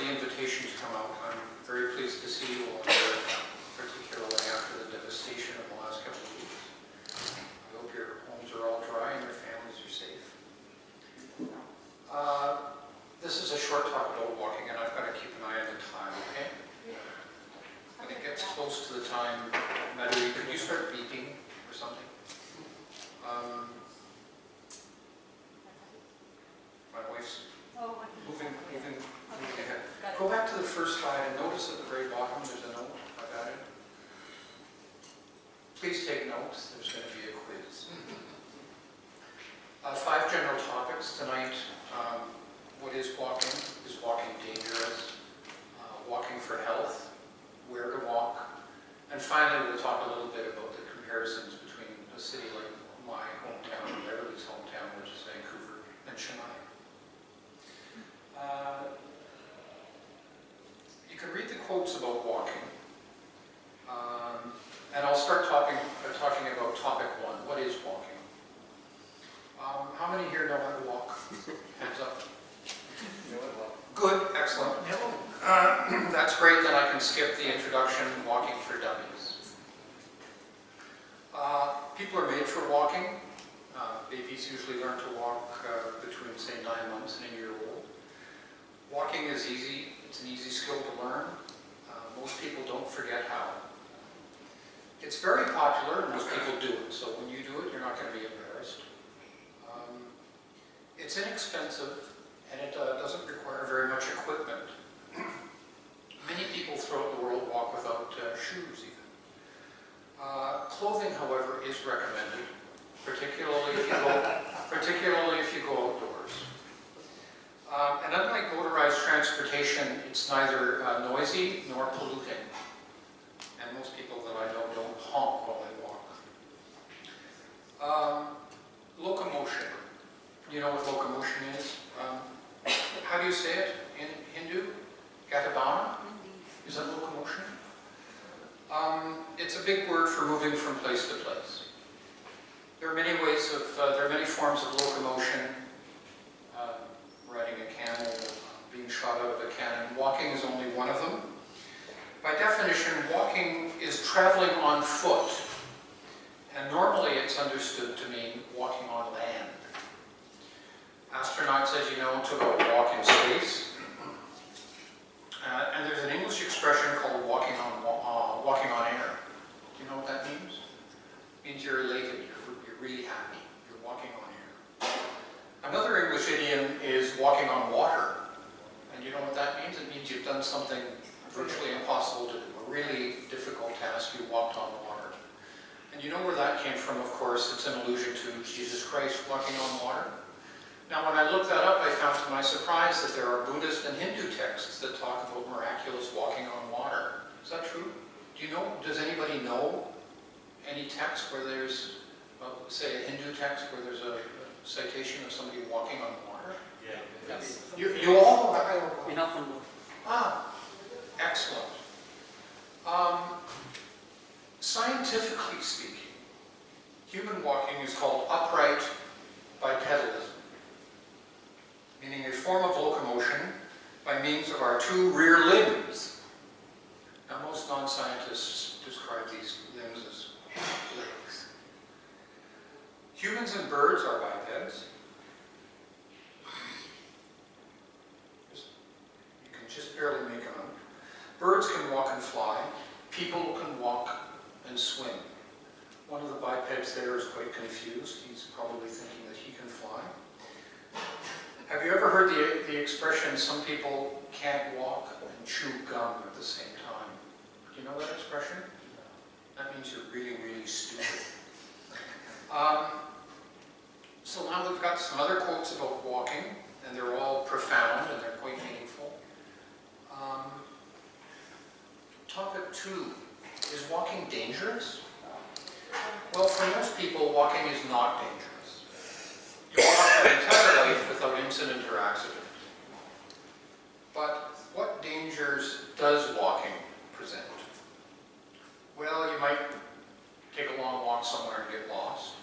the invitation to come out. I'm very pleased to see you all here, particularly after the devastation of the last couple of weeks. I hope your homes are all dry and your families are safe. This is a short talk about walking, and I've got to keep an eye on the time, okay? When it gets close to the time, Madras, could you start beeping or something? My wife's moving ahead. Go back to the first slide and notice at the very bottom there's a note I've added. Please take notes, there's going to be a quiz. 5 general topics tonight. What is walking? Is walking dangerous? Walking for health? Where to walk? And finally we'll talk a little bit about the comparisons between a city like my hometown and Beverly's hometown, which is Vancouver, and Chennai. You can read the quotes about walking, and I'll start talking about topic 1. What is walking? How many here know how to walk? Hands up. Good, excellent. That's great, then I can skip the introduction, walking for dummies. People are made for walking. Babies usually learn to walk between, say, 9 months and a year old. Walking is easy. It's an easy skill to learn. Most people don't forget how. It's very popular, and most people do it. So when you do it, you're not going to be embarrassed. It's inexpensive, and it doesn't require very much equipment. Many people throughout the world walk without shoes even. Clothing, however, is recommended, particularly if you go outdoors. And unlike motorized transportation, it's neither noisy nor polluting. And most people that I know don't honk while they walk. Locomotion. You know what locomotion is? How do you say it in Hindu? Gatavana? Is that locomotion? It's a big word for moving from place to place. There are many forms of locomotion. Riding a camel, being shot out of a cannon. Walking is only one of them. By definition, walking is traveling on foot. And normally it's understood to mean walking on land. Astronauts, as you know, took a walk in space. And there's an English expression called walking on air. Do you know what that means? It means you're elated, you're really happy, you're walking on air. Another English idiom is walking on water. And you know what that means? It means you've done something virtually impossible to do, a really difficult task, you walked on water. And you know where that came from, of course, it's an allusion to Jesus Christ walking on water. Now when I looked that up, I found to my surprise that there are Buddhist and Hindu texts that talk about miraculous walking on water. Is that true? Does anybody know any text where there's, say a Hindu text where there's a citation of somebody walking on water? Yeah. Yes. You all know? Enough and more. Excellent. Scientifically speaking, human walking is called upright bipedalism, meaning a form of locomotion by means of our 2 rear limbs. Now, most non-scientists describe these limbs as legs. Humans and birds are bipeds. You can just barely make them out. Birds can walk and fly. People can walk and swim. One of the bipeds there is quite confused. He's probably thinking that he can fly. Have you ever heard the expression, some people can't walk and chew gum at the same time? Do you know that expression? That means you're really, really stupid. So now we've got some other quotes about walking, and they're all profound and they're quite meaningful. Topic 2, is walking dangerous? Well, for most people, walking is not dangerous. You walk your entire life without incident or accident. But what dangers does walking present? Well, you might take a long walk somewhere and get lost.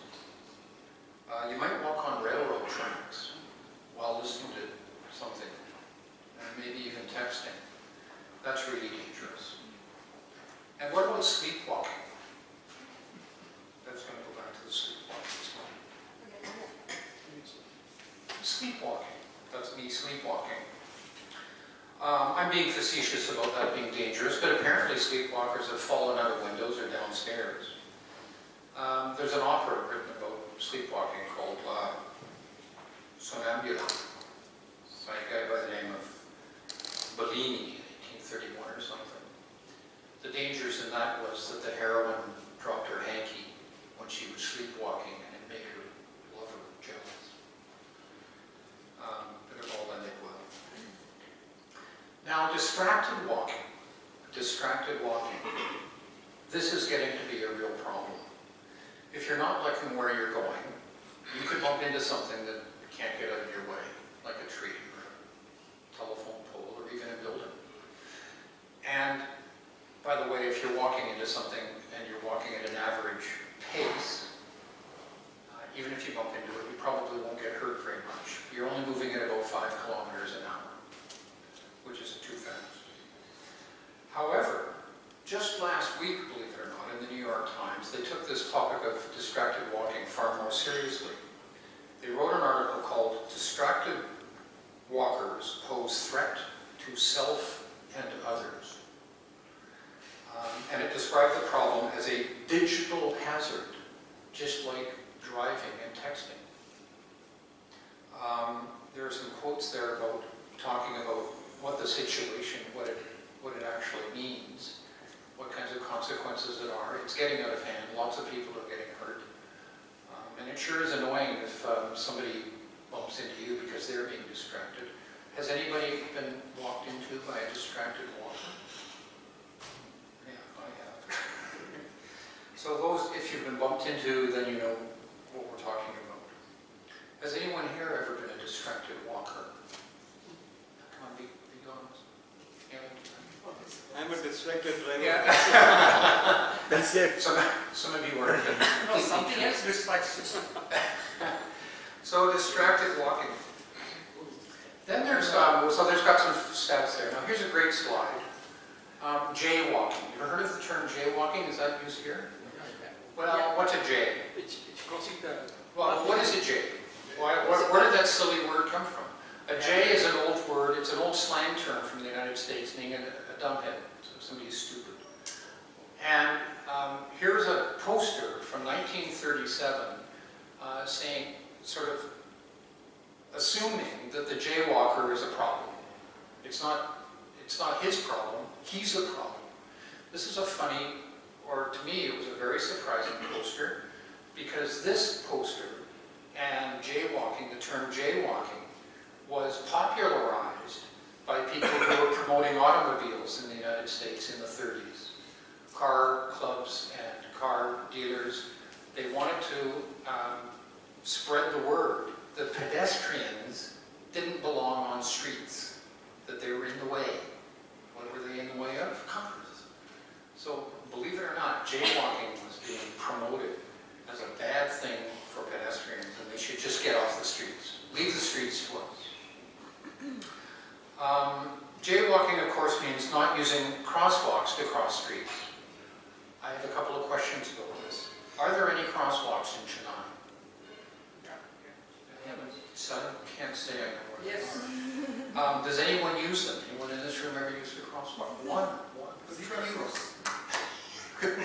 You might walk on railroad tracks while listening to something and maybe even texting. That's really dangerous. And what about sleepwalking? That's going to go back to the sleepwalking slide. Sleepwalking. That's me sleepwalking. I'm being facetious about that being dangerous, but apparently sleepwalkers have fallen out of windows or downstairs. There's an opera written about sleepwalking called Somnambula, by a guy by the name of Bellini in 1831 or something. The dangers in that was that the heroine dropped her hanky when she was sleepwalking and it made her lover jealous. But it all ended well. Now, distracted walking. This is getting to be a real problem. If you're not looking where you're going, you could bump into something that can't get out of your way, like a tree or a telephone pole or even a building. And by the way, if you're walking into something and you're walking at an average pace, even if you bump into it, you probably won't get hurt very much. You're only moving at about 5 kilometers an hour, which isn't too fast. However, just last week, believe it or not, in the New York Times, they took this topic of distracted walking far more seriously. They wrote an article called "Distracted Walkers Pose Threat to Self and Others." And it described the problem as a digital hazard, just like driving and texting. There are some quotes there about talking about what the situation, what it actually means, what kinds of consequences it are. It's getting out of hand. Lots of people are getting hurt. And it sure is annoying if somebody bumps into you because they're being distracted. Has anybody been walked into by a distracted walker? Yeah, I have. So those, if you've been bumped into, then you know what we're talking about. Has anyone here ever been a distracted walker? Come on, be honest. Yeah. I'm a distracted driver. Yeah. That's it. Some of you weren't. No, something else distracts you. So distracted walking. Then there's, so there's got some stats there. Now here's a great slide. Jaywalking. You ever heard of the term jaywalking? Is that used here? Well, what's a jay? It's crossing the... Well, what is a jay? Where did that silly word come from? A jay is an old word, it's an old slang term from the United States, meaning a dumbhead, so somebody who's stupid. And here's a poster from 1937 saying, sort of assuming that the jaywalker is a problem. It's not his problem, he's the problem. This is a funny, or to me it was a very surprising poster, because this poster and jaywalking, the term jaywalking, was popularized by people who were promoting automobiles in the United States in the 30s. Car clubs and car dealers, they wanted to spread the word that pedestrians didn't belong on streets, that they were in the way. What were they in the way of? Cars. So, believe it or not, jaywalking was being promoted as a bad thing for pedestrians, and they should just get off the streets. Leave the streets to us. Jaywalking, of course, means not using crosswalks to cross streets. I have a couple of questions about this. Are there any crosswalks in Chennai? Son, can't say I know where Yes. they are. Does anyone use them? Anyone in this room ever used a crosswalk? One. Good for you.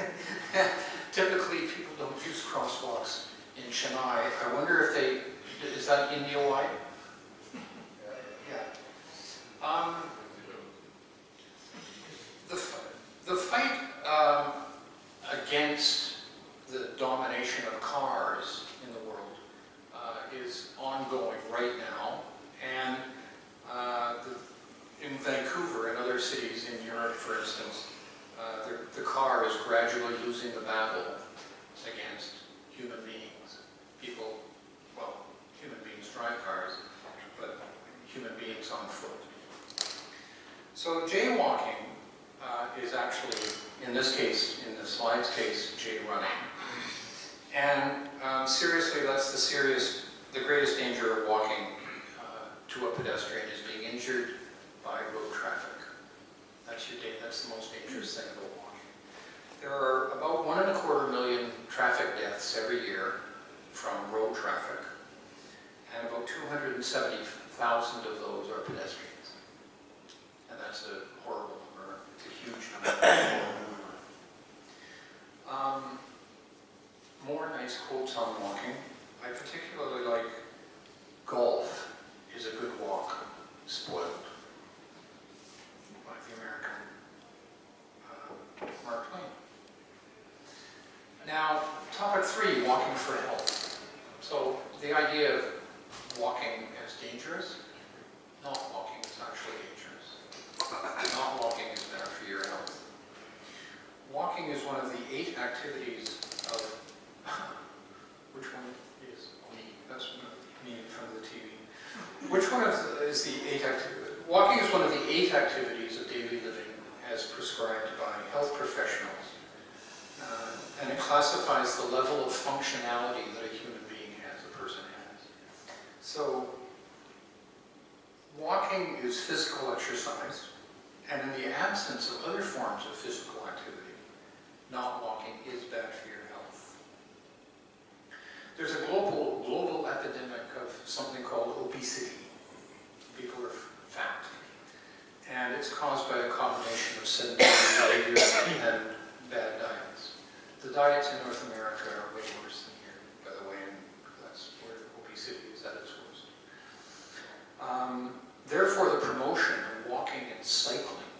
Typically, people don't use crosswalks in Chennai. I wonder if they, is that India-wide? Yeah. The fight against the domination of cars in the world is ongoing right now, and in Vancouver and other cities in Europe, for instance, the car is gradually losing the battle against human beings. People, well, human beings drive cars, but human beings on foot. So jaywalking is actually, in this case, in the slide's case, jay running. And seriously, that's the greatest danger of walking to a pedestrian is being injured by road traffic. That's the most dangerous thing about walking. There are about 1.25 million traffic deaths every year from road traffic, and about 270,000 of those are pedestrians. And that's a horrible number. It's a huge number. More nice quotes on walking. I particularly like golf is a good walk, spoiled by the American Mark Twain. Now, topic 3, walking for health. So the idea of walking as dangerous, not walking is actually dangerous. Not walking is better for your health. Walking is one of the 8 activities of, which one is me? That's me in front of the TV. Which one is the 8 activities? Walking is one of the 8 activities of daily living as prescribed by health professionals. And it classifies the level of functionality that a human being has, a person has. So, walking is physical exercise, and in the absence of other forms of physical activity, not walking is bad for your health. There's a global epidemic of something called obesity. People are fat. And it's caused by a combination of sedentary behavior and bad diets. The diets in North America are way worse than here, by the way, and that's where obesity is at its worst. Therefore, the promotion of walking and cycling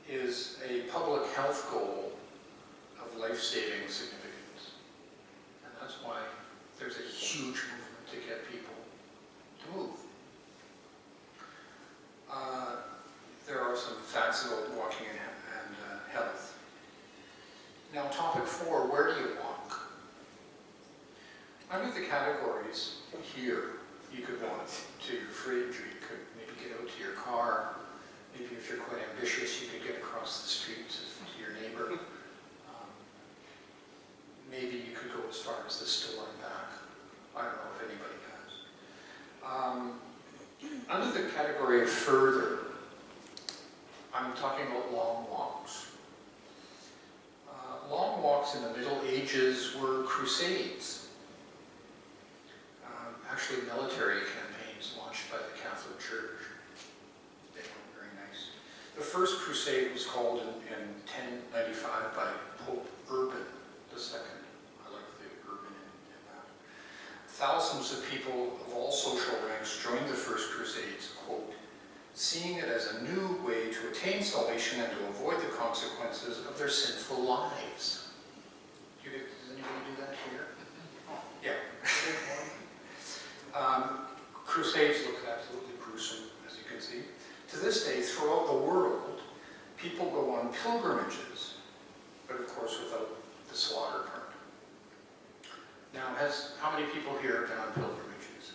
is a public health goal of life-saving significance. And that's why there's a huge movement to get people to move. There are some facts about walking and health. Now, topic 4, where do you walk? Under the categories here, you could walk to your fridge, or you could maybe get out to your car. Maybe if you're quite ambitious, you could get across the street to your neighbor. Maybe you could go as far as the store and back. I don't know if anybody has. Under the category of further, I'm talking about long walks. Long walks in the Middle Ages were crusades. Actually, military campaigns launched by the Catholic Church. They were very nice. The first crusade was called in 1095 by Pope Urban II. I like the Urban in that. Thousands of people of all social ranks joined the first crusades, quote, seeing it as a new way to attain salvation and to avoid the consequences of their sinful lives. Does anybody do that here? Yeah. Crusades look absolutely gruesome, as you can see. To this day, throughout the world, people go on pilgrimages, but of course without the slaughter part. Now, how many people here have been on pilgrimages?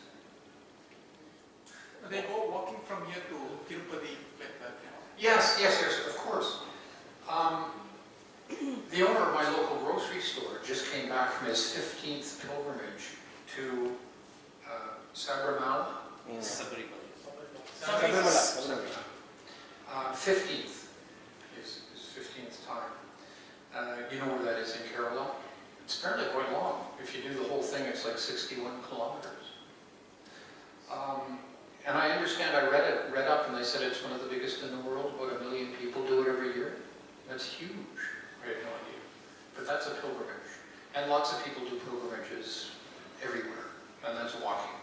They go walking from here to Tirupati like that. Yes, of course. The owner of my local grocery store just came back from his 15th pilgrimage to Sabrimala. 15th is his 15th time. You know where that is in Kerala? It's apparently quite long. If you do the whole thing, it's like 61 kilometers. And I understand, I read up, and they said it's one of the biggest in the world. About 1 million people do it every year. That's huge. I had no idea. But that's a pilgrimage. And lots of people do pilgrimages everywhere, and that's walking.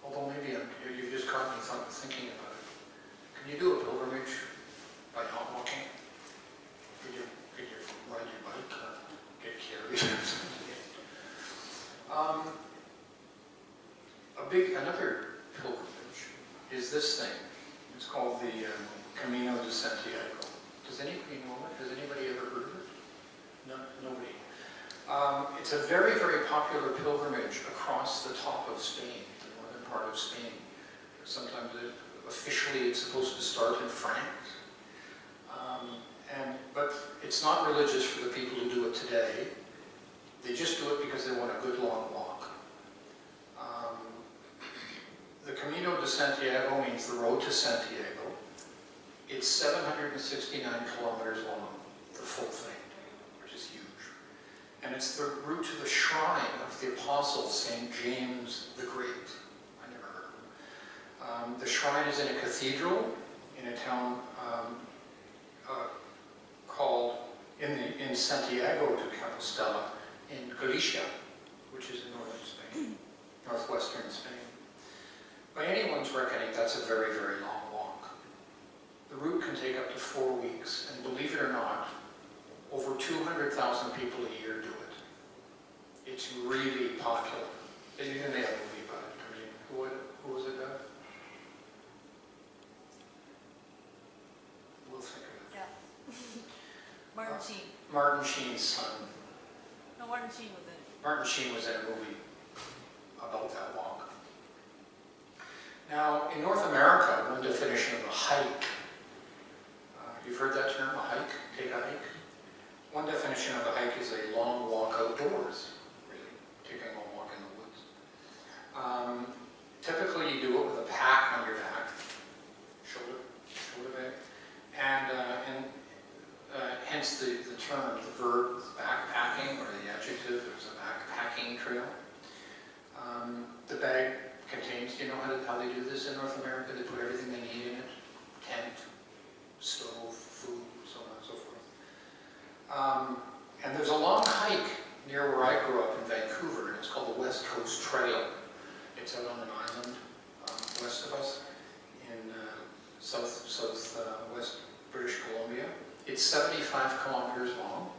Although maybe you just caught me thinking about it. Can you do a pilgrimage by not walking? Could you ride your bike or get carried? Another pilgrimage is this thing. It's called the Camino de Santiago. Does anybody know it? Has anybody ever heard of it? No, nobody. It's a very, very popular pilgrimage across the top of Spain, the northern part of Spain. Sometimes officially it's supposed to start in France. But it's not religious for the people who do it today. They just do it because they want a good long walk. the Camino de Santiago means the road to Santiago. It's 769 kilometers long, the full thing, which is huge. And it's the route to the shrine of the apostle, St. James the Great. I never heard of him. The shrine is in a cathedral in a town called, in Santiago de Compostela, in Galicia, which is in northern Spain, northwestern Spain. By anyone's reckoning, that's a very, very long walk. The route can take up to 4 weeks, and believe it or not, over 200,000 people a year do it. It's really popular. They even made a movie about it. I mean, who was it, Doug? We'll think of it. Yeah. Martin Sheen. Martin Sheen's son. No, Martin Sheen was in it. Martin Sheen was in a movie about that walk. Now, in North America, one definition of a hike, you've heard that term, a hike, take a hike? One definition of a hike is a long walk outdoors, really, taking a walk in the woods. Typically, you do it with a pack on your back, shoulder bag, and hence the term, the verb, backpacking, or the adjective, there's a backpacking trail. The bag contains, do you know how they do this in North America? They put everything they need in it, tent, stove, food, so on and so forth. And there's a long hike near where I grew up in Vancouver, and it's called the West Coast Trail. It's out on an island west of us in southwest British Columbia. It's 75 kilometers long,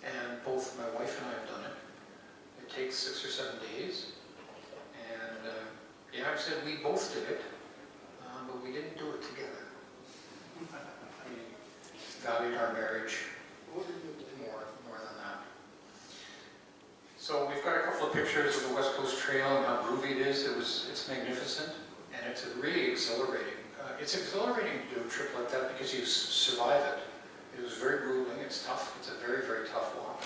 and both my wife and I have done it. It takes 6 or 7 days. And yeah, I said we both did it, but we didn't do it together. We valued our marriage more than that. So we've got a couple of pictures of the West Coast Trail and how groovy it is. It's magnificent, and it's really exhilarating. It's exhilarating to do a trip like that because you survive it. It was very grueling. It's tough. It's a very, very tough walk.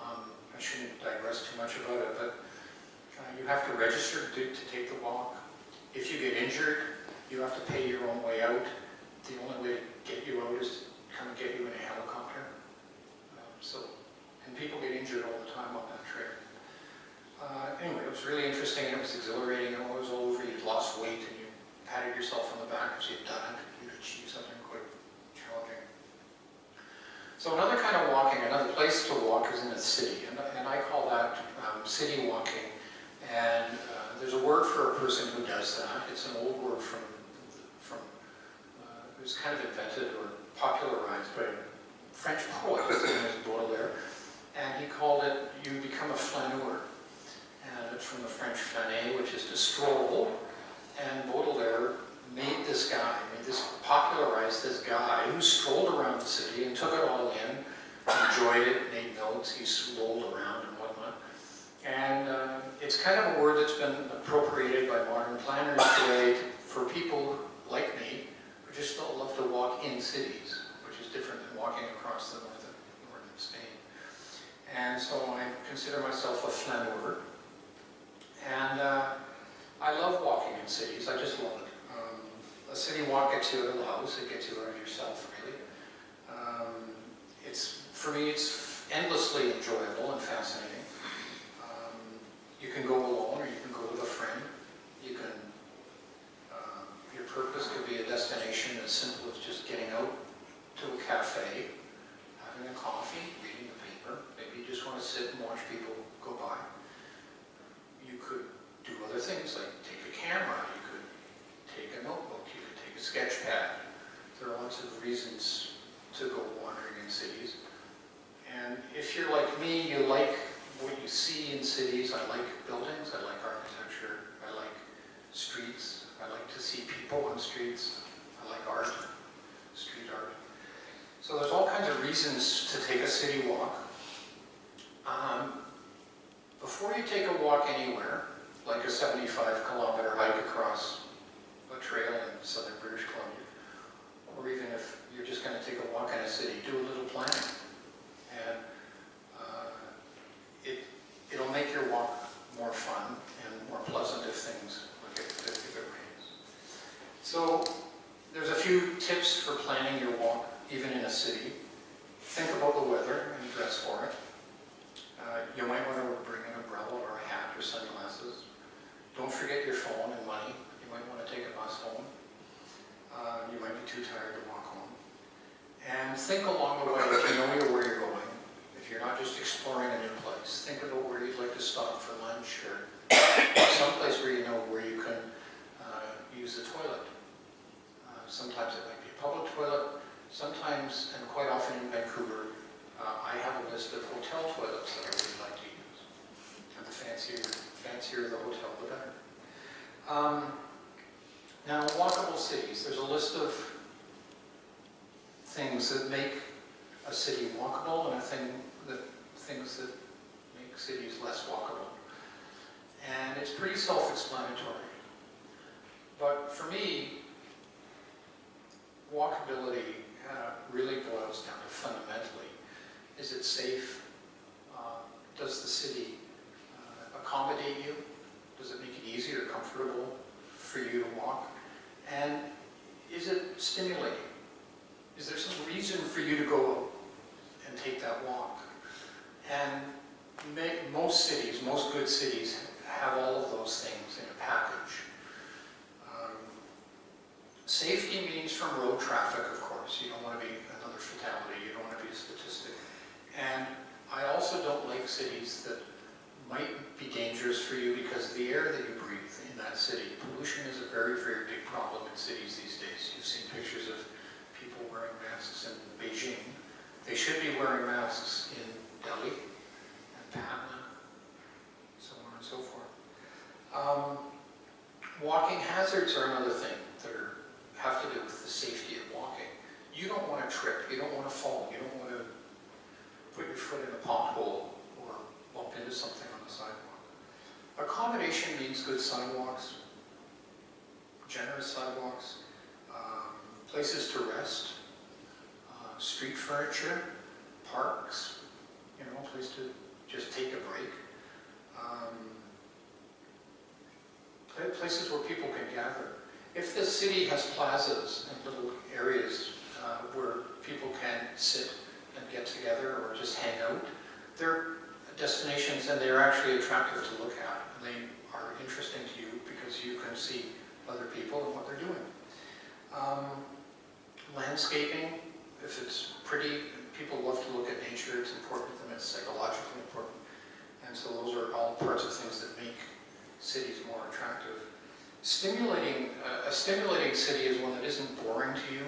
I shouldn't digress too much about it, but you have to register to take the walk. If you get injured, you have to pay your own way out. The only way to get you out is to come and get you in a helicopter. And people get injured all the time on that trail. Anyway, it was really interesting. It was exhilarating. And when it was over, you'd lost weight and you patted yourself on the back because you'd done it. You'd achieved something quite challenging. So another kind of walking, another place to walk is in a city, and I call that city walking. And there's a word for a person who does that. It's an old word from it was kind of invented or popularized by a French poet, his name is Baudelaire, and he called it, you become a flaneur. And it's from the French flâner, which is to stroll, and Baudelaire popularized this guy who strolled around the city and took it all in, enjoyed it, made notes, he strolled around and whatnot. And it's kind of a word that's been appropriated by modern planners today for people like me who just don't love to walk in cities, which is different than walking across the northern Spain. And so I consider myself a flaneur. And I love walking in cities, I just love it. A city walk gets you out of the house, it gets you out of yourself, really. For me, it's endlessly enjoyable and fascinating. You can go alone or you can go with a friend. You can, your purpose could be a destination as simple as just getting out to a cafe, having a coffee, reading the paper. Maybe you just want to sit and watch people go by. You could do other things like take a camera, you could take a notebook, you could take a sketch pad. There are lots of reasons to go wandering in cities. And if you're like me, you like what you see in cities. I like buildings, I like architecture, I like streets, I like to see people on streets, I like art, street art. So there's all kinds of reasons to take a city walk. Before you take a walk anywhere, like a 75-kilometer hike across a trail in southern British Columbia, or even if you're just going to take a walk in a city, do a little planning. And it'll make your walk more fun and more pleasant if things, like if few tips for planning your walk, even in a city. Think about the weather and dress for it. You might want to bring an umbrella or a hat or sunglasses. Don't forget your phone and money. You might want to take a bus home. You might be too tired to walk home. And think along the way, if you know where you're going, if you're not just exploring a new place, think about where you'd like to stop for lunch or someplace where you know where you can use the toilet. Sometimes it might be a public toilet. Sometimes, and quite often in Vancouver, I have a list of hotel toilets that I really like to use. And the fancier the hotel, the better. Now, walkable cities. There's a list of things that make a city walkable and things that make cities less walkable. And it's pretty self-explanatory. But for me, walkability really boils down to fundamentally, is it safe? Does the city accommodate you? Does it make it easy or comfortable for you to walk? And is it stimulating? Is there some reason for you to go and take that walk? And most cities, most good cities, have all of those things in a package. Safety means from road traffic, of course. You don't want to be another fatality. You don't want to be a statistic. And I also don't like cities that might be dangerous for you because of the air that you breathe in that city. Pollution is a very, very big problem in cities these days. You've seen pictures of people wearing masks in Beijing. They should be wearing masks in Delhi and Patna, so on and so forth. Walking hazards are another thing that have to do with the safety of walking. You don't want to trip, you don't want to fall, you don't want to put your foot in a pothole or bump into something on the sidewalk. Accommodation means good sidewalks, generous sidewalks, places to rest, street furniture, parks, you know, a place to just take a break. Places where people can gather. If the city has plazas and little areas where people can sit and get together or just hang out, they're destinations and they're actually attractive to look at. And they are interesting to you because you can see other people and what they're doing. Landscaping, if it's pretty, people love to look at nature, it's important to them, it's psychologically important. And so those are all parts of things that make cities more attractive. A stimulating city is one that isn't boring to you.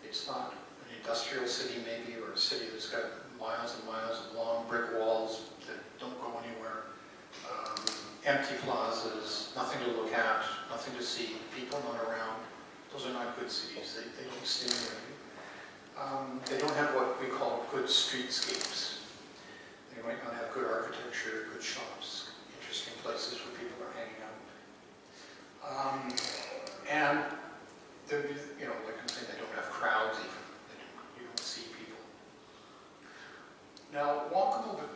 It's not an industrial city maybe, or a city that's got miles and miles of long brick walls that don't go anywhere. Empty plazas, nothing to look at, nothing to see, people not around. Those are not good cities. They don't stimulate you. They don't have what we call good streetscapes. They might not have good architecture, good shops, interesting places where people are hanging out. And you know, like I'm saying, they don't have crowds even. You don't see people. Now,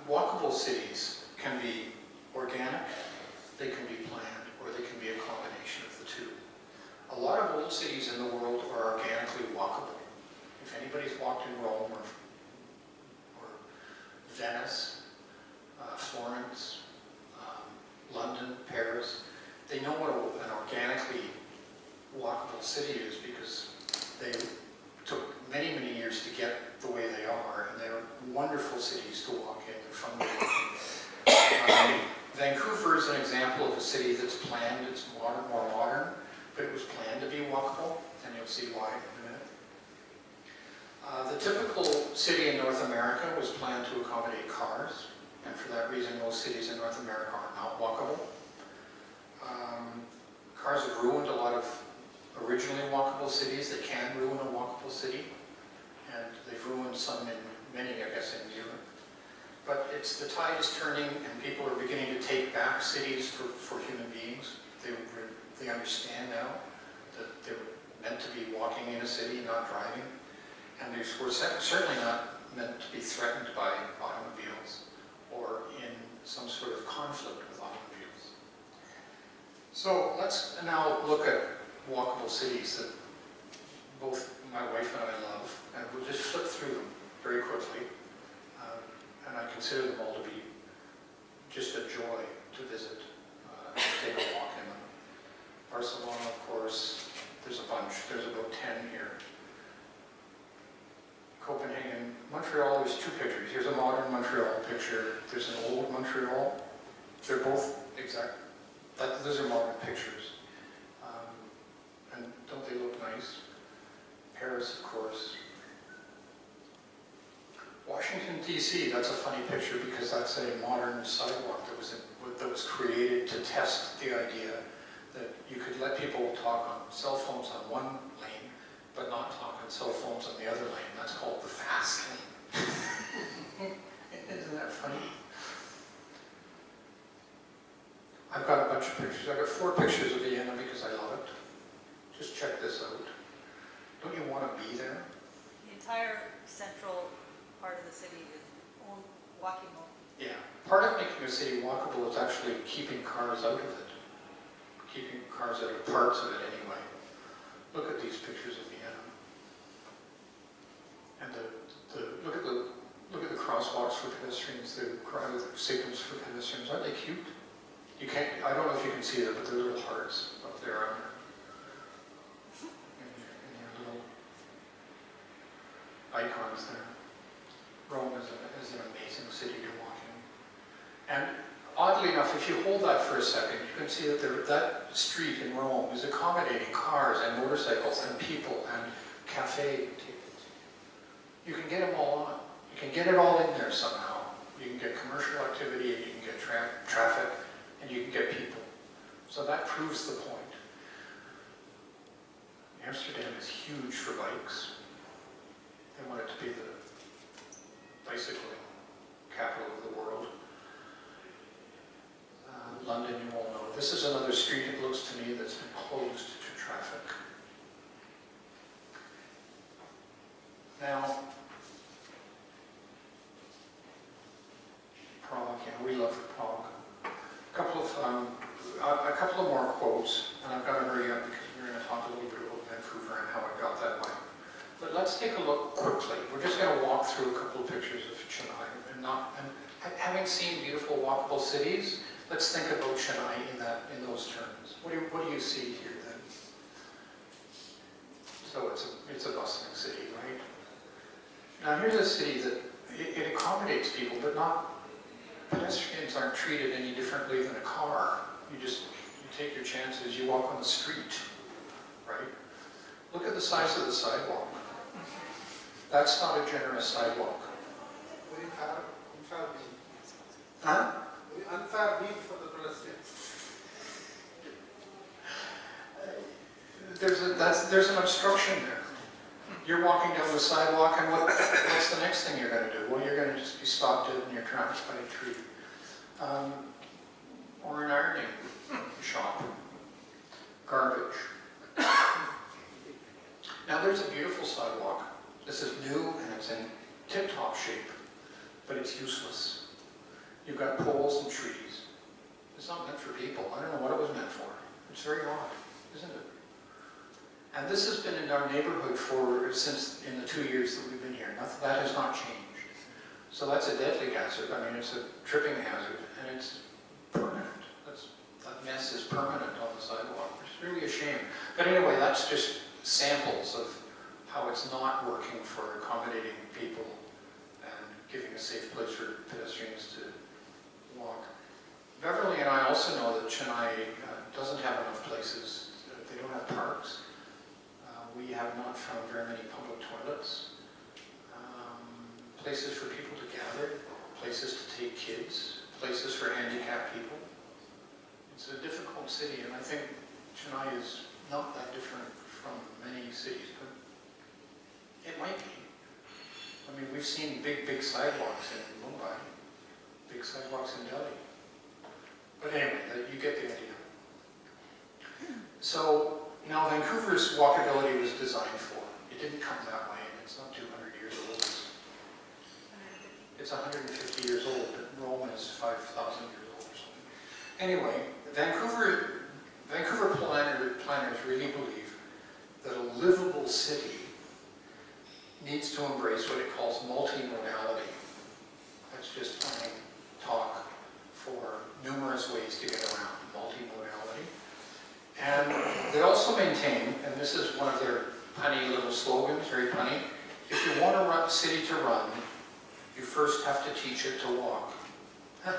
walkable cities can be organic, they can be planned, or they can be a combination of the two. A lot of old cities in the world are organically walkable. If anybody's walked in Rome or Venice, Florence, London, Paris, they know what an organically walkable city is because they took many, many years to get the way they are, and they're wonderful cities to walk in. They're fun to walk in. Vancouver is an example of a city that's planned. It's more modern, but it was planned to be walkable, and you'll see why in a minute. The typical city in North America was planned to accommodate cars, and for that reason, most cities in North America are not walkable. Cars have ruined a lot of originally walkable cities. They can ruin a walkable city, and they've ruined some in many, I guess, in Europe. But it's the tide is turning, and people are beginning to take back cities for human beings. They understand now that they were meant to be walking in a city, not driving, and we're certainly not meant to be threatened by automobiles or in some sort of conflict with automobiles. So let's now look at walkable cities that both my wife and I love, and we'll just flip through them very quickly. And I consider them all to be just a joy to visit and take a walk in them. Barcelona, of course, there's a bunch. There's about 10 here. Copenhagen, Montreal, there's two pictures. Here's a modern Montreal picture. There's an old Montreal. They're both exact. Those are modern pictures. And don't they look nice? Paris, of course. Washington, D.C., that's a funny picture because that's a modern sidewalk that was created to test the idea that you could let people talk on cell phones on one lane, but not talk on cell phones on the other lane. That's called the fast lane. Isn't that funny? I've got a bunch of pictures. I've got 4 pictures of Vienna because I love it. Just check this out. Don't you want to be there? The entire central part of the city is walkable. Yeah. Part of making a city walkable is actually keeping cars out of it. Keeping cars out of parts of it anyway. Look at these pictures of Vienna. And look at the crosswalks for pedestrians, the signals for pedestrians. Aren't they cute? You can't, I don't know if you can see them, but they're little hearts up there on your little icons there. Rome is an amazing city to walk in. And oddly enough, if you hold that for a second, you can see that that street in Rome is accommodating cars and motorcycles and people and cafe tables. You can get them all on. You can get it all in there somehow. You can get commercial activity, and you can get traffic, and you can get people. So that proves the point. Amsterdam is huge for bikes. They want it to be the bicycling capital of the world. London, you all know. This is another street, it looks to me, that's been closed to traffic. Now, Prague, yeah, we love Prague. A couple of more quotes, and I've got to hurry up because we're going to talk a little bit about Vancouver and how it got that way. But let's take a look quickly. We're just going to walk through a couple of pictures of Chennai, and having seen beautiful walkable cities, let's think about Chennai in those terms. What do you see here then? So it's a bustling city, right? Now here's a city that it accommodates people, but pedestrians aren't treated any differently than a car. You take your chances, you walk on the street, right? Look at the size of the sidewalk. That's not a generous sidewalk. Very unfair being. Huh? Very unfair being for the pedestrians. There's an obstruction there. You're walking down the sidewalk, and what's the next thing you're going to do? Well, you're going to just be stopped dead in your tracks by a tree. Or an ironing shop. Garbage. Now there's a beautiful sidewalk. This is new and it's in tip-top shape, but it's useless. You've got poles and trees. It's not meant for people. I don't know what it was meant for. It's very odd, isn't it? And this has been in our neighborhood since in the 2 years that we've been here. That has not changed. So that's a deadly hazard. I mean, it's a tripping hazard, and it's permanent. That mess is permanent on the sidewalk, which is really a shame. But anyway, that's just samples of how it's not working for accommodating people and giving a safe place for pedestrians to walk. Beverly and I also know that Chennai doesn't have enough places. They don't have parks. We have not found very many public toilets. Places for people to gather, places to take kids, places for handicapped people. It's a difficult city, and I think Chennai is not that different from many cities, but it might be. I mean, we've seen big sidewalks in Mumbai, big sidewalks in Delhi. But anyway, you get the idea. So now Vancouver's walkability was designed for. It didn't come that way, and it's not 200 years old. It's 150 years old, but Rome is 5,000 years old or something. Anyway, Vancouver planners really believe that a livable city needs to embrace what it calls multimodality. That's just plain talk for numerous ways to get around multimodality. And they also maintain, and this is one of their punny little slogans, very punny, if you want a city to run, you first have to teach it to walk. I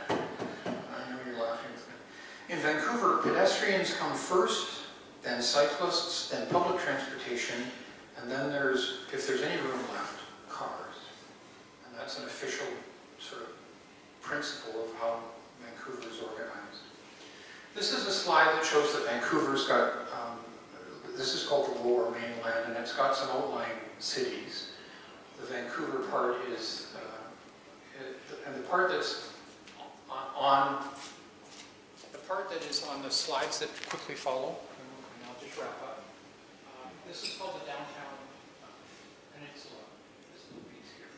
know you're laughing with me. In Vancouver, pedestrians come first, then cyclists, then public transportation, and then there's, if there's any room left, cars. And that's an official sort of principle of how Vancouver is organized. This is a slide that shows that Vancouver's got, this is called the Lower Mainland, and it's got some outlying cities. The Vancouver part is, and the part that's on the slides that quickly follow, and I'll just wrap up. This is called the Downtown Peninsula, this little piece here.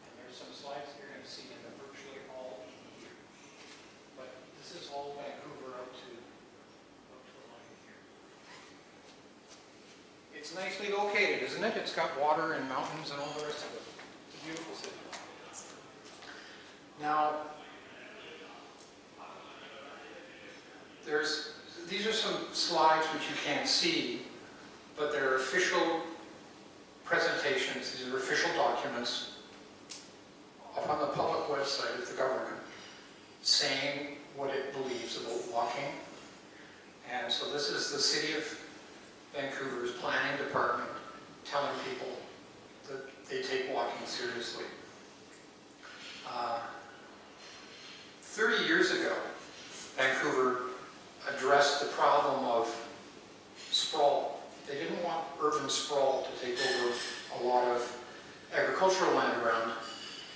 And there's some slides you're going to see, and they're virtually all in here. But this is all Vancouver up to a line here. It's nicely located, isn't it? It's got water and mountains and all the rest of it. It's a beautiful city. Now, these are some slides which you can't see, but they're official presentations. These are official documents up on the public website of the government saying what it believes about walking. And so this is the City of Vancouver's planning department telling people that they take walking seriously. 30 years ago, Vancouver addressed the problem of sprawl. They didn't want urban sprawl to take over a lot of agricultural land around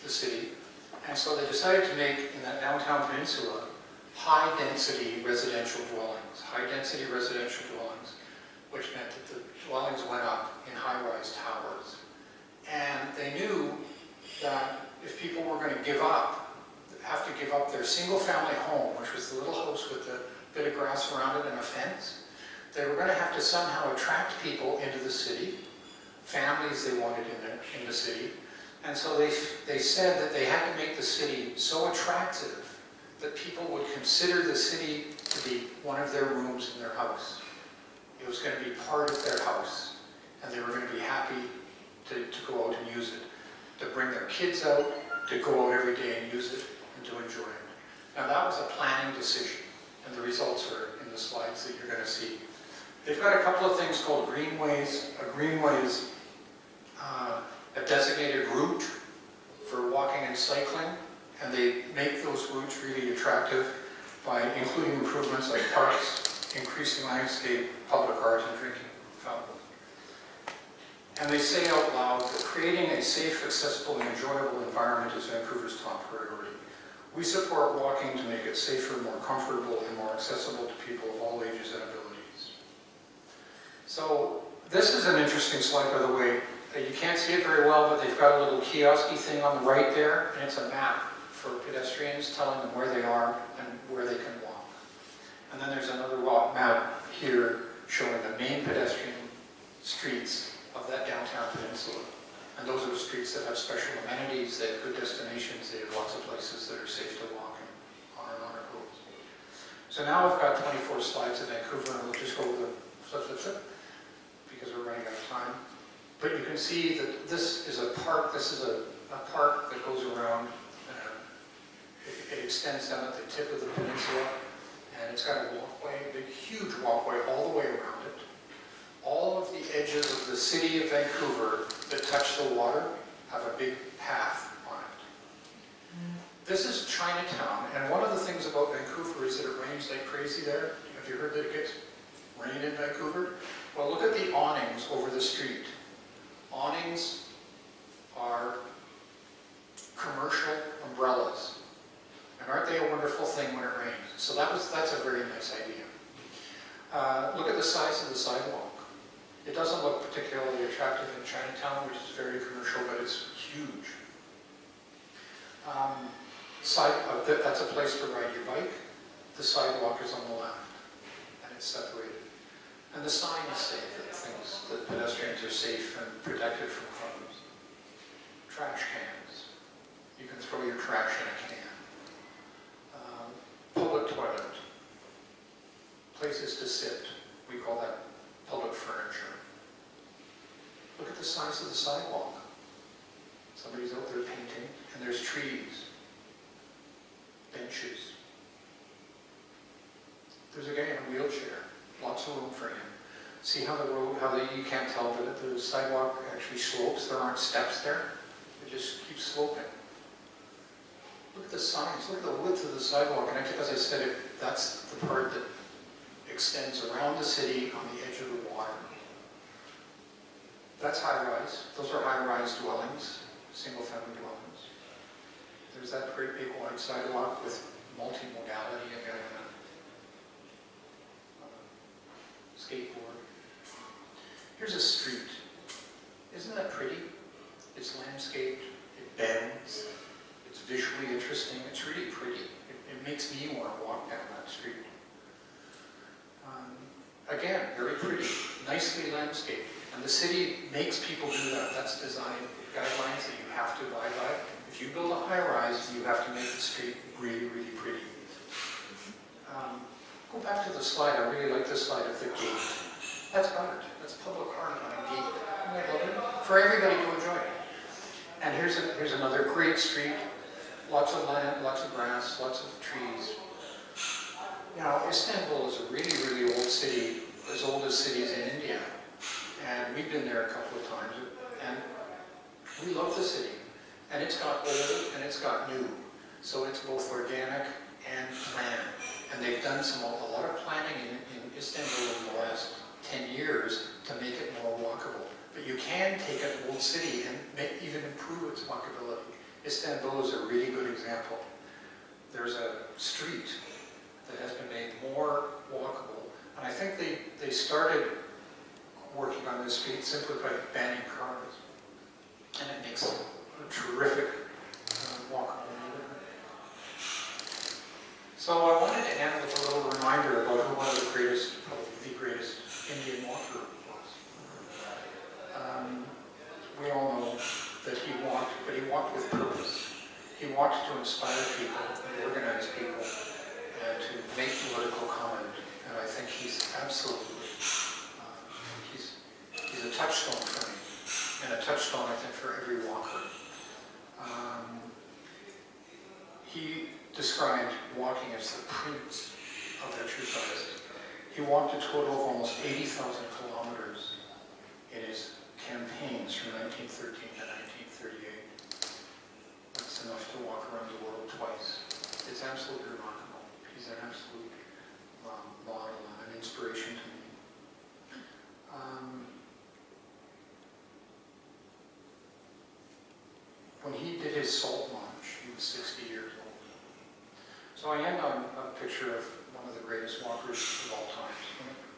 the city, and so they decided to make, in that downtown peninsula, high-density residential dwellings. High-density residential dwellings, which meant that the dwellings went up in high-rise towers. And they knew that if people were going to have to give up their single-family home, which was the little house with the bit of grass around it and a fence, they were going to have to somehow attract people into the city, families they wanted in the city. And so they said that they had to make the city so attractive that people would consider the city to be one of their rooms in their house. It was going to be part of their house, and they were going to be happy to go out and use it, to bring their kids out, to go out every day and use it, and to enjoy it. Now that was a planning decision, and the results are in the slides that you're going to see. They've got a couple of things called greenways. A greenway is a designated route for walking and cycling, and they make those routes really attractive by including improvements like parks, increasing landscape, public art, and drinking fountains. And they say out loud that creating a safe, accessible, and enjoyable environment is Vancouver's top priority. We support walking to make it safer, more comfortable, and more accessible to people of all ages and abilities. So this is an interesting slide, by the way. You can't see it very well, but they've got a little kiosk-y thing on the right there, and it's a map for pedestrians telling them where they are and where they can walk. And then there's another map here showing the main pedestrian streets of that downtown peninsula. And those are the streets that have special amenities, they have good destinations, they have lots of places that are safe to walk, and on it goes. So now I've got 24 slides of Vancouver, and we'll just go with the because we're running out of time. But you can see that this is a park, a park that goes around, it extends down at the tip of the peninsula, and it's got a walkway, a big, huge walkway all the way around it. All of the edges of the city of Vancouver that touch the water have a big path on it. This is Chinatown, and one of the things about Vancouver is that it rains like crazy there. Have you heard that it gets rain in Vancouver? Well, look at the awnings over the street. Awnings are commercial umbrellas. And aren't they a wonderful thing when it rains? So that's a very nice idea. Look at the size of the sidewalk. It doesn't look particularly attractive in Chinatown, which is very commercial, but it's huge. That's a place to ride your bike. The sidewalk is on the left, and it's separated. And the signs say that pedestrians are safe and protected from harms. Trash cans. You can throw your trash in a can. Public toilet. Places to sit. We call that public furniture. Look at the size of the sidewalk. Somebody's out there painting, and there's trees, benches. There's a guy in a wheelchair, lots of room for him. See how you can't tell that the sidewalk actually slopes, there aren't steps there, it just keeps sloping. Look at the signs, look at the width of the sidewalk, and as I said, that's the part that extends around the city on the edge of the water. That's high-rise, those are high-rise dwellings, single-family dwellings. There's that great big wide sidewalk with multi-modality again. Skateboard. Here's a street. Isn't that pretty? It's landscaped, it bends, it's visually interesting, it's really pretty. It makes me want to walk down that street. Again, very pretty, nicely landscaped. And the city makes people do that. That's design guidelines that you have to abide by. If you build a high-rise, you have to make the street really, really pretty. Go back to the slide. I really like this slide of the gate. That's art. That's public art on a gate. Isn't that lovely? For everybody to enjoy. And here's another great street. Lots of land, lots of grass, lots of trees. Now, Istanbul is a really, really old city, as old as cities in India. And we've been there a couple of times. And we love the city. And it's got old and it's got new. So it's both organic and planned. And they've done a lot of planning in Istanbul in the last 10 years to make it more walkable. But you can take an old city and even improve its walkability. Istanbul is a really good example. There's a street that has been made more walkable. And I think they started working on this street simply by banning cars. And it makes a terrific walkable neighborhood. So I wanted to end with a little reminder about who one of the greatest, probably the greatest Indian walker was. We all know that he walked, but he walked with purpose. He walked to inspire people, and organize people, and to make political comment. And I think he's absolutely, he's a touchstone for me, and a touchstone, I think, for every walker. He described walking as the prince of exercise. He walked a total of almost 80,000 kilometers in his campaigns from 1913 to 1938. That's enough to walk around the world twice. It's absolutely remarkable. He's an absolute model and an inspiration to me. When he did his salt launch, he was 60 years old. So I end on a picture of one of the greatest walkers of all time,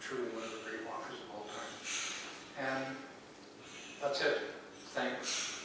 truly one of the great walkers of all time. And that's it. Thanks.